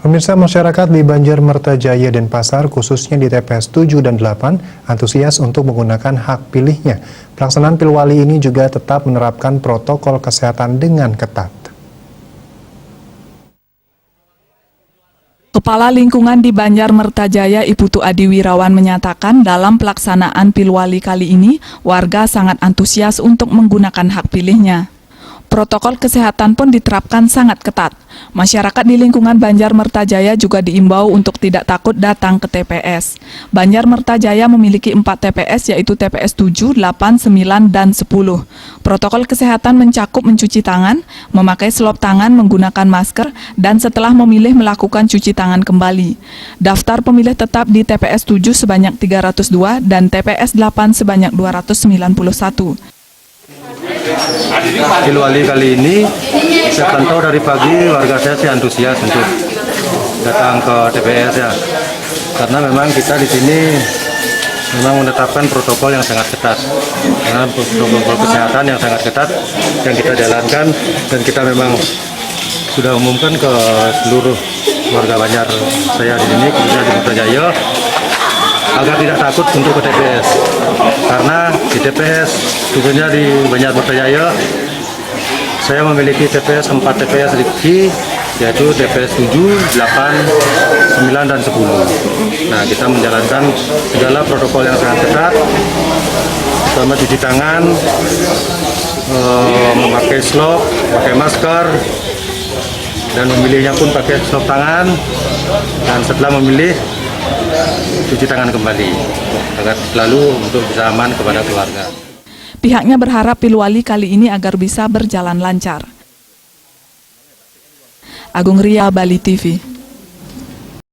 Pemirsa, masyarakat di Banjarmertajaya dan Pasar, khususnya di TPS 7 dan 8, antusias untuk menggunakan hak pilihnya. Pelaksanaan Pilwali ini juga tetap menerapkan protokol kesehatan dengan ketat. Kepala Lingkungan di Banjarmertajaya, Iputu Adi Wirawan menyatakan dalam pelaksanaan Pilwali kali ini, warga sangat antusias untuk menggunakan hak pilihnya. Protokol kesehatan pun diterapkan sangat ketat. Masyarakat di lingkungan Banjarmertajaya juga diimbau untuk tidak takut datang ke TPS. Banjarmertajaya memiliki 4 TPS, yaitu TPS 7, 8, 9, dan 10. Protokol kesehatan mencakup mencuci tangan, memakai selop tangan, menggunakan masker, dan setelah memilih melakukan cuci tangan kembali. Daftar pemilih tetap di TPS 7 sebanyak 302 dan TPS 8 sebanyak 291. Pilwali kali ini saya pantau dari pagi warga saya sih antusias untuk datang ke TPS ya, karena memang kita di sini memang menetapkan protokol yang sangat ketat, karena protokol kesehatan yang sangat ketat yang kita jalankan, dan kita memang sudah umumkan ke seluruh warga Banjar saya di sini, khususnya di Mertajaya, agar tidak takut untuk ke TPS, karena di TPS, khususnya di Banjarmertajaya, saya memiliki TPS 4 TPS Rifki, yaitu TPS 7, 8, 9, dan 10. Nah, kita menjalankan segala protokol yang sangat ketat, terutama cuci tangan, memakai slop, pakai masker, dan memilihnya pun pakai slop tangan, dan setelah memilih, cuci tangan kembali agar selalu untuk bisa aman kepada keluarga. Pihaknya berharap Pilwali kali ini agar bisa berjalan lancar. Agung Ria, Bali TV.